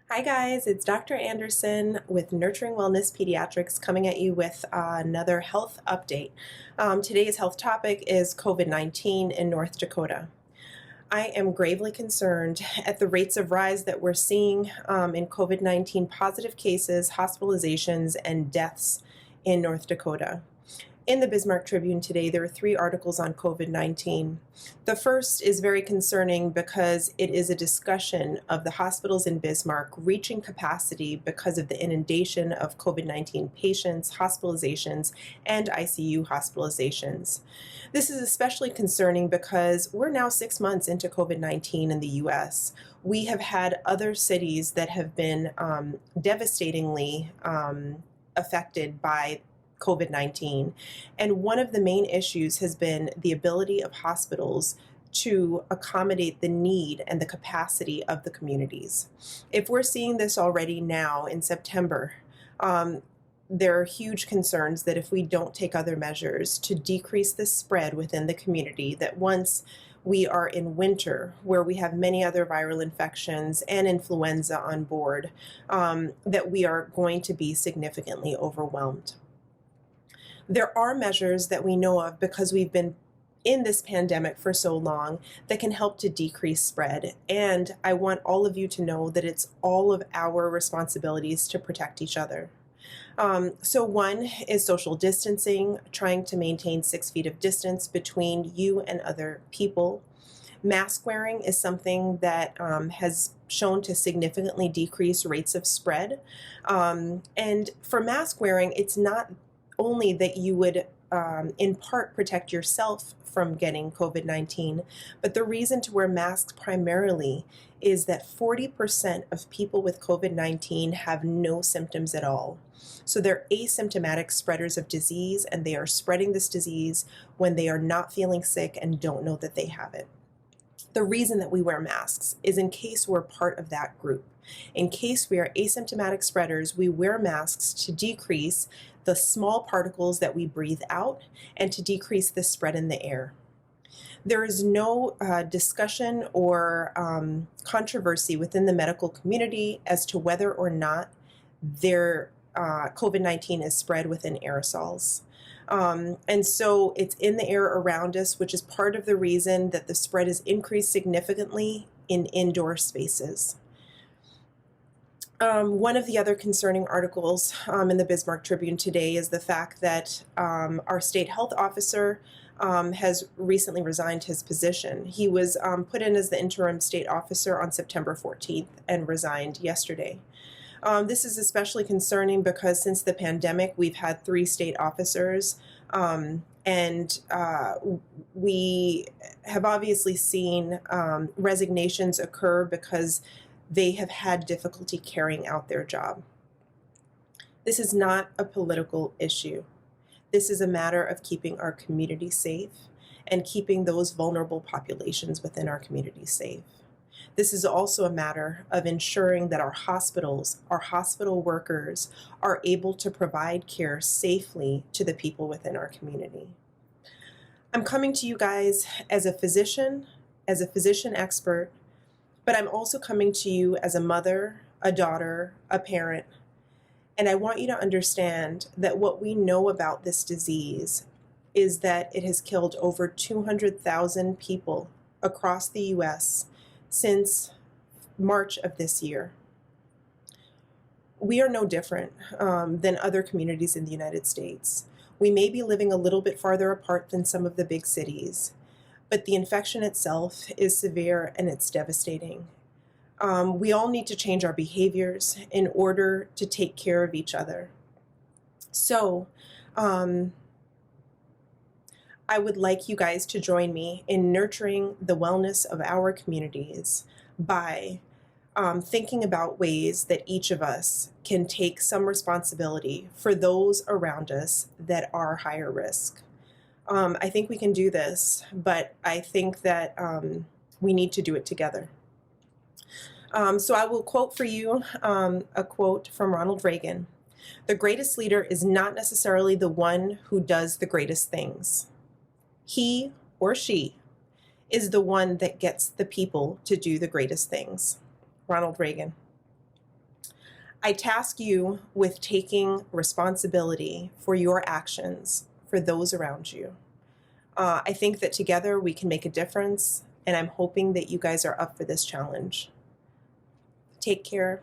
Hi guys, it's Dr. Anderson with Nurturing Wellness Pediatrics coming at you with another health update. Today's health topic is COVID-19 in North Dakota. I am gravely concerned at the rates of rise that we're seeing in COVID-19 positive cases, hospitalizations, and deaths in North Dakota. In the Bismarck Tribune today, there are 3 articles on COVID-19. The first is very concerning because it is a discussion of the hospitals in Bismarck reaching capacity because of the inundation of COVID-19 patients, hospitalizations, and ICU hospitalizations. This is especially concerning because we're now 6 months into COVID-19 in the US. We have had other cities that have been devastatingly affected by COVID-19. And one of the main issues has been the ability of hospitals to accommodate the need and the capacity of the communities. If we're seeing this already now in September, there are huge concerns that if we don't take other measures to decrease the spread within the community, that once we are in winter, where we have many other viral infections and influenza on board, that we are going to be significantly overwhelmed. There are measures that we know of because we've been in this pandemic for so long that can help to decrease spread. And I want all of you to know that it's all of our responsibilities to protect each other. So one is social distancing, trying to maintain 6 feet of distance between you and other people. Mask wearing is something that has shown to significantly decrease rates of spread. And for mask wearing, it's not only that you would in part protect yourself from getting COVID-19, but the reason to wear masks primarily is that 40% of people with COVID-19 have no symptoms at all. So they're asymptomatic spreaders of disease, and they are spreading this disease when they are not feeling sick and don't know that they have it. The reason that we wear masks is in case we're part of that group. In case we are asymptomatic spreaders, we wear masks to decrease the small particles that we breathe out and to decrease the spread in the air. There is no discussion or controversy within the medical community as to whether or not their COVID-19 is spread within aerosols. And so it's in the air around us, which is part of the reason that the spread has increased significantly in indoor spaces. One of the other concerning articles in the Bismarck Tribune today is the fact that our state health officer has recently resigned his position. He was put in as the interim state officer on September 14th and resigned yesterday. This is especially concerning because since the pandemic, we've had 3 state officers, and we have obviously seen resignations occur because they have had difficulty carrying out their job. This is not a political issue. This is a matter of keeping our community safe and keeping those vulnerable populations within our community safe. This is also a matter of ensuring that our hospitals, our hospital workers, are able to provide care safely to the people within our community. I'm coming to you guys as a physician expert, but I'm also coming to you as a mother, a daughter, a parent, and I want you to understand that what we know about this disease is that it has killed over 200,000 people across the US since March of this year. We are no different than other communities in the United States. We may be living a little bit farther apart than some of the big cities, but the infection itself is severe and it's devastating. We all need to change our behaviors in order to take care of each other. So, I would like you guys to join me in nurturing the wellness of our communities by thinking about ways that each of us can take some responsibility for those around us that are higher risk. I think we can do this, but I think that we need to do it together. So I will quote for you a quote from Ronald Reagan. "The greatest leader is not necessarily the one who does the greatest things. He or she is the one that gets the people to do the greatest things." Ronald Reagan. I task you with taking responsibility for your actions for those around you. I think that together we can make a difference, and I'm hoping that you guys are up for this challenge. Take care.